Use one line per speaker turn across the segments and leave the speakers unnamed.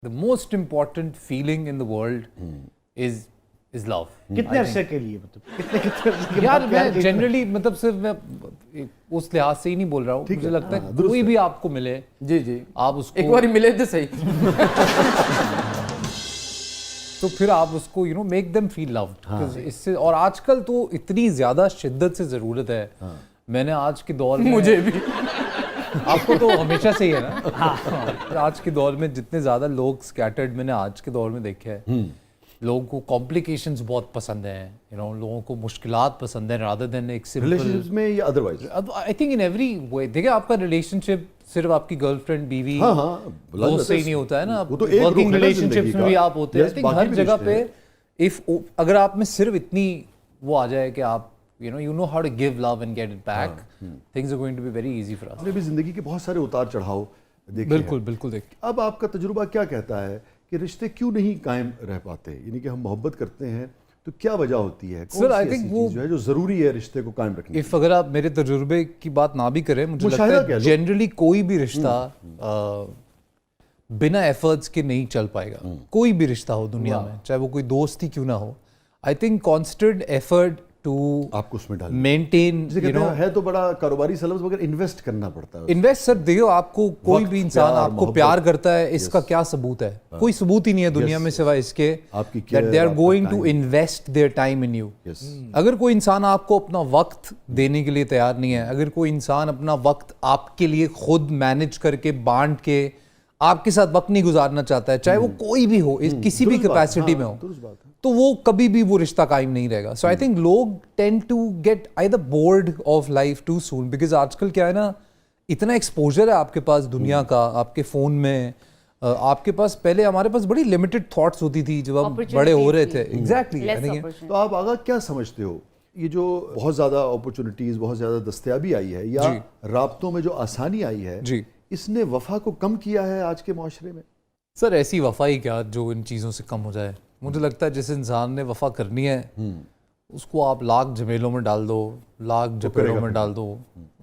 the most important feeling in the world is love.
कितने अरसे के लिए मतलब कितने अरसे के
यार
बाद प्यार
मैं
की-
जनरली मतलब सिर्फ मैं उस लिहाज से ही नहीं बोल रहा हूँ, मुझे लगता है कोई भी आपको मिले
जी जी,
आप उसको
एक बार मिले तो सही।
तो फिर आप उसको मेक देम फील लव्ड। इससे और आजकल तो इतनी ज्यादा शिद्दत से जरूरत है। मैंने आज के दौर में
मुझे भी
आपको तो हमेशा से ही है ना। आज के दौर में जितने ज्यादा लोग स्कैटर्ड मैंने आज के दौर में देखे हैं, लोगों को कॉम्प्लिकेशंस बहुत पसंद हैं, लोगों को मुश्किलात पसंद है रादर देन एक सिंपल।
रिलेशनशिप्स में या otherwise?
I think in every way. देखिए आपका रिलेशनशिप सिर्फ आपकी गर्लफ्रेंड बीवी दोस्त से ही नहीं होता है ना,
वो तो एक
वर्किंग
रुख है ना
रिलेशनशिप्स
जिंदगी
में भी
का।
आप होते हैं।
Yes,
I think
बाकी
हर
भी
जगह
रिश्ते
पे इफ अगर आप में सिर्फ इतनी वो आ जाए कि आप you know how to give love and get it back, things are going to be very easy for us.
आपने भी जिंदगी के बहुत सारे उतार चढ़ाव देखे
बिल्कुल
हैं।
बिल्कुल देखिए
अब आपका तजुर्बा क्या कहता है कि रिश्ते क्यों नहीं कायम रह पाते? यानी कि हम मोहब्बत करते हैं तो क्या वजह होती है? कौन
Sir,
सी
I
ऐसी
think
चीज़
वो-
जो है जो जरूरी है रिश्ते को कायम रखने
इफ अगर आप मेरे तजुर्बे की बात ना भी करें, मुझे लगता
मुशाहिदा कह
है
लो।
जनरली कोई भी रिश्ता बिना एफर्ट्स के नहीं चल पाएगा। कोई भी रिश्ता हो दुनिया में, चाहे वो कोई दोस्त ही क्यों ना हो, I think constant effort to
आपको उसमें डाल
मेंटेन
जिसे कहते हैं है तो बड़ा कारोबारी सलब्स मगर इन्वेस्ट करना पड़ता है।
इन्वेस्ट। सर देखो आपको कोई
वक्त,
भी इंसान
प्यार,
आपको
मोहब्बत।
प्यार करता है, इसका क्या सबूत है? कोई सबूत ही नहीं है दुनिया में सिवाय इसके
आपकी
that they
care,
are going
आपका
to
time।
invest their time in you।
Yes।
अगर कोई इंसान आपको अपना वक्त देने के लिए तैयार नहीं है, अगर कोई इंसान अपना वक्त आपके लिए खुद मैनेज करके बांट के आपके साथ वक्त नहीं गुजारना चाहता है, चाहे वो कोई भी हो, किसी भी
दुरुस्त बात,
कैपेसिटी में
हाँ,
हो,
दुरुस्त बात है।
तो वो कभी भी वो रिश्ता कायम नहीं रहेगा। सो आई थिंक लोग tend to get either bored of life too soon, because आजकल क्या है ना, इतना एक्सपोजर है आपके पास दुनिया का, आपके फोन में आपके पास। पहले हमारे पास बड़ी लिमिटेड थॉट्स होती थी जब हम बड़े हो रहे थे। एग्जैक्टली।
तो आप आगा क्या समझते हो, ये जो बहुत ज़्यादा अपॉर्चुनिटीज़, बहुत ज़्यादा दस्तयाबी आई है या राब्तों में जो आसानी आई है,
जी
इसने वफा को कम किया है आज के माशरे में?
सर ऐसी वफा ही क्या जो इन चीज़ों से कम हो जाए। मुझे लगता है जिस इंसान ने वफा करनी है उसको आप लाख झमेलों में डाल दो, लाख झपेड़ों में डाल दो,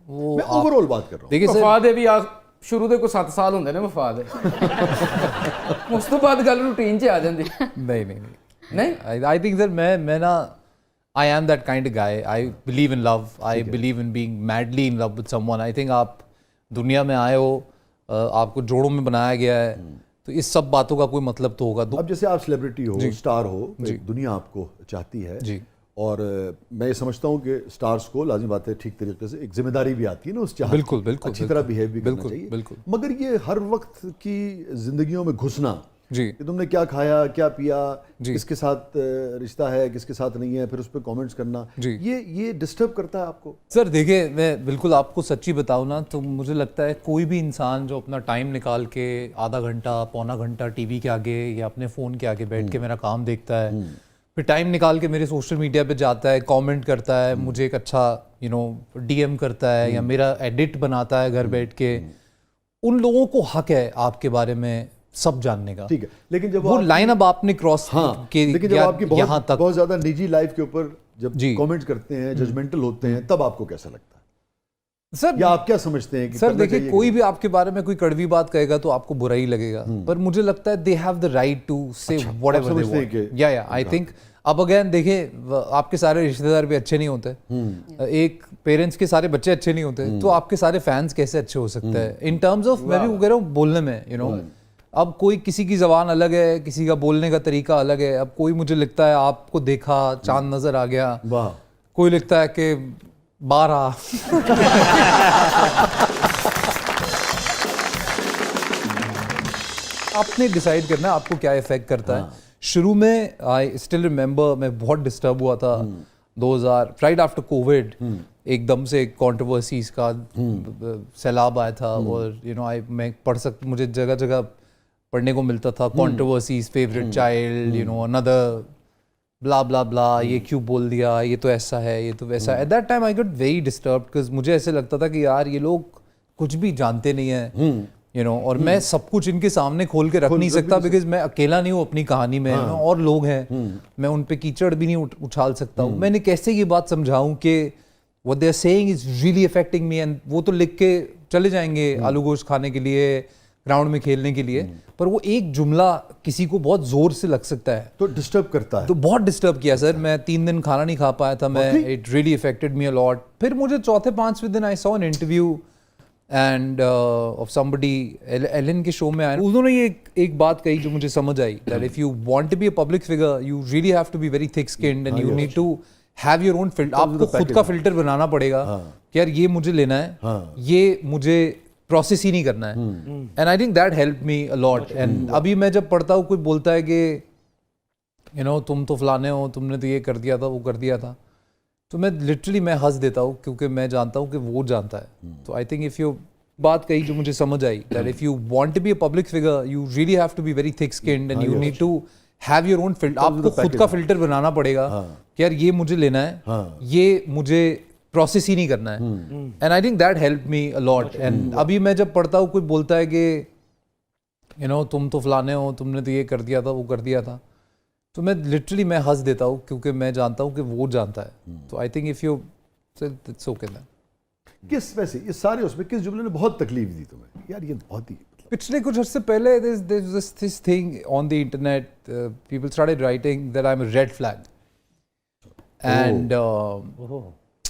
वो
मैं ओवरऑल बात कर रहा हूँ।
देखिए सर
वफा दे भी आ शुरू ਦੇ ਕੋਈ 7 ਸਾਲ ਹੁੰਦੇ ਨੇ ਵਫਾ ਦੇ, ਉਸ ਤੋਂ ਬਾਅਦ ਗੱਲ ਰੂਟੀਨ 'ਚ ਆ ਜਾਂਦੀ।
नहीं नहीं नहीं
नहीं
आई थिंक सर मैं ना I am that kind of guy. I believe in love, I believe in being madly in love with someone. I think आप दुनिया में आए हो, आपको जोड़ों में बनाया गया है, तो इस सब बातों का कोई मतलब तो होगा।
अब जैसे आप सेलिब्रिटी हो, स्टार हो, एक दुनिया आपको चाहती है
जी।
और मैं ये समझता हूँ कि स्टार्स को लाजिम बात है ठीक तरीके से एक जिम्मेदारी भी आती है ना उस चाहत
बिल्कुल,
की,
बिल्कुल,
अच्छी
बिल्कुल,
तरह बिहेव भी करना
बिल्कुल,
चाहिए।
बिल्कुल।
मगर ये हर वक्त की जिंदगियों में घुसना
जी
कि तुमने क्या खाया, क्या पिया,
जी।
किसके साथ रिश्ता है, किसके साथ नहीं है, फिर उस पर कमेंट्स करना,
जी।
ये डिस्टर्ब करता है आपको?
सर देखिए मैं बिल्कुल आपको सच्ची बताऊँ ना, तो मुझे लगता है कोई भी इंसान जो अपना टाइम निकाल के आधा घंटा पौना घंटा टीवी के आगे या अपने फ़ोन के आगे बैठ के मेरा काम देखता है, फिर टाइम निकाल के मेरे सोशल मीडिया पे जाता है, कमेंट करता है, मुझे एक अच्छा डीएम करता है या मेरा एडिट बनाता है घर बैठ के, उन लोगों को हक है आपके बारे में सब जानने का।
ठीक है, लेकिन जब
वो लाइन अब आपने क्रॉस के
लेकिन जब आपकी
यहाँ तक
बहुत ज्यादा निजी लाइफ के ऊपर जब
जी।
कमेंट करते हैं, जजमेंटल होते हैं, तब आपको कैसा लगता है?
सर
या आप क्या समझते हैं कि
सर
करना
देखिए
चाहिए
कोई
कि-
भी आपके बारे में कोई कड़वी बात कहेगा तो आपको बुरा ही लगेगा, पर मुझे लगता है they have the right to say whatever they
समझते हैं
वांट।
कि-
या आई थिंक अब अगेन देखिए आपके सारे रिश्तेदार भी अच्छे नहीं होते, एक पेरेंट्स के सारे बच्चे अच्छे नहीं होते, तो आपके सारे फैंस कैसे अच्छे हो सकते हैं इन टर्म्स ऑफ, मैं भी कह रहा हूँ बोलने में, अब कोई किसी की जबान अलग है, किसी का बोलने का तरीका अलग है। अब कोई मुझे लगता है आपको देखा चांद नजर आ गया,
वाह,
कोई लिखता है कि 12 आपने डिसाइड करना है आपको क्या इफेक्ट करता है। शुरू में आई स्टिल रिमेंबर मैं बहुत डिस्टर्ब हुआ था 2000 राइट आफ्टर कोविड, एकदम से कंट्रोवर्सीज का सैलाब आया था और मैं मुझे जगह जगह पढ़ने को मिलता था कंट्रोवर्सीज, फेवरेट चाइल्ड, अनदर ब्ला ब्ला ब्ला, ये क्यों बोल दिया, ये तो ऐसा है, ये तो वैसा है। At that time I got very disturbed because मुझे ऐसे लगता था कि यार ये लोग कुछ भी जानते नहीं है, और मैं सब कुछ इनके सामने खोल के रख नहीं सकता बिकॉज मैं अकेला नहीं हूँ अपनी कहानी में, और लोग हैं, मैं उन पे कीचड़ भी नहीं उछाल सकता हूँ। मैंने कैसे ये बात समझाऊं कि what they are saying is really affecting me, and वो तो लिख के चले जाएंगे आलू गोश्त खाने के लिए, ग्राउंड में खेलने के लिए, पर वो एक जुमला किसी को बहुत जोर से लग सकता है
तो डिस्टर्ब करता है।
तो बहुत डिस्टर्ब किया सर। मैं 3 दिन खाना नहीं खा पाया था मैं, it really affected me a lot. फिर मुझे चौथे 5वें दिन I saw an interview and of somebody, Ellen के शो में आया, उन्होंने ये एक बात कही जो मुझे समझ आई, that if you want to be a public figure you really have to be very thick skinned and you need to have your own filter. आपको खुद का फिल्टर बनाना पड़ेगा कि यार ये मुझे लेना है, ये मुझे प्रोसेस ही नहीं करना है। And I think that help me a lot. And अभी मैं जब पढ़ता हूँ कोई बोलता है कि यू नो तुम तो फलाने हो, तुमने तो ये कर दिया था, वो कर दिया था, तो मैं लिटरली मैं हंस देता हूँ क्योंकि मैं जानता हूँ कि वो जानता है। तो आई थिंक इफ़ यू बात कही जो मुझे समझ आई, that if you want to be a public figure you really have to be very thick skinned and you need to have your own filter. आपको खुद का फिल्टर बनाना पड़ेगा कि यार ये मुझे लेना है, ये मुझे प्रोसेस ही नहीं करना है। And I think that help me a lot. And अभी मैं जब पढ़ता हूँ कोई बोलता है कि यू नो तुम तो फलाने हो, तुमने तो ये कर दिया था, वो कर दिया था, तो मैं लिटरली मैं हंस देता हूँ क्योंकि मैं जानता हूँ कि वो जानता है। तो I think if you it's okay then.
किस वैसे ये सारे उसमें किस जुमले ने बहुत तकलीफ दी तुम्हें यार? ये बहुत ही
पिछले कुछ अर्से पहले this thing on the internet, people started writing that I'm a red flag,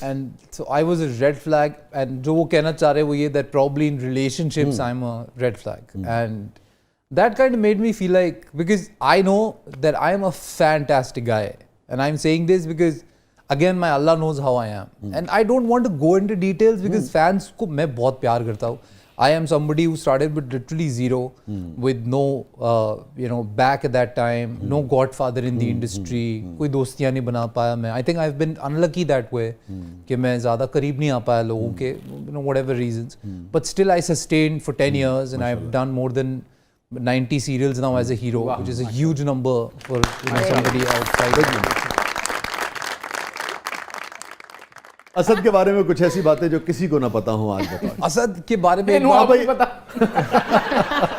and so I was a red flag, and जो वो कहना चाह रहे वो ये that probably in relationships I'm a red flag, and that kind of made me feel like, because I know that I am a fantastic guy, and I'm saying this because again my Allah knows how I am, and I don't want to go into details because fans को मैं बहुत प्यार करता हूँ। I am somebody who started with literally zero, with no back at that time, no godfather in the industry, कोई दोस्तियाँ नहीं बना पाया मैं। I think I've been unlucky that way, कि मैं ज़्यादा करीब नहीं आ पाया लोगों के, whatever reasons, but still I sustained for 10 years and I've done more than 90 serials now as a hero, which is a huge number for somebody outside.
Asad के बारे में कुछ ऐसी बातें जो किसी को ना पता हो आज बताओ।
असद के बारे में
भाई पता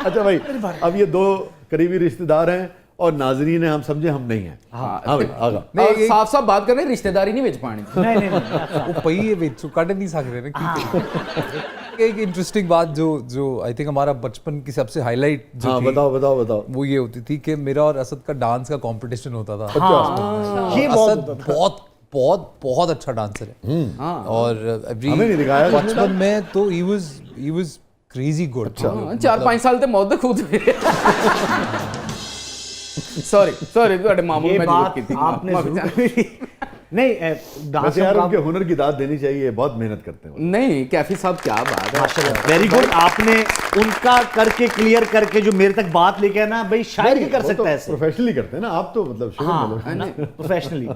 अच्छा भाई, अब ये दो करीबी रिश्तेदार हैं और नाजरीन है, हम समझे हम नहीं हैं। हाँ भाई आगा
नहीं, साफ साफ बात कर रहे हैं, रिश्तेदारी नहीं बेच पानी।
नहीं
वो पही है बेचो कट नहीं सकते ना क्योंकि एक इंटरेस्टिंग बात जो आई थिंक हमारा बचपन की सबसे हाईलाइट जो
हाँ
थी,
बताओ
वो ये होती थी कि मेरा और असद का डांस का कंपटीशन होता था।
ये
असद बहुत अच्छा डांसर है और
हमें नहीं दिखाया
बचपन में तो he was crazy good।
4-5 साल ते मौत खुद सॉरी ਤੁਹਾਡੇ ਮਾਮੂ
ये
में
बात
की थी
आपने जरूर नहीं डांस
यार उनके हुनर की दाद देनी चाहिए, बहुत मेहनत करते हैं।
नहीं कैफी साहब क्या बात है,
वेरी गुड। आपने उनका करके क्लियर करके जो मेरे तक बात लेके आना भाई शायद ही कर सकता है ऐसे।
प्रोफेशनली करते हैं ना आप तो, मतलब
प्रोफेशनली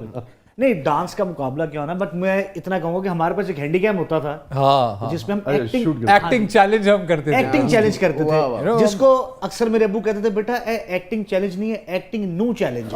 नहीं डांस का मुकाबला क्या होना, बट मैं इतना कहूंगा कि हमारे पास एक हैंडीकैम होता था
हाँ
जिसमें हम
एक्टिंग चैलेंज हम करते थे,
एक्टिंग चैलेंज करते थे, जिसको अक्सर मेरे अब्बू कहते थे बेटा एक्टिंग चैलेंज नहीं है, एक्टिंग न्यू चैलेंज।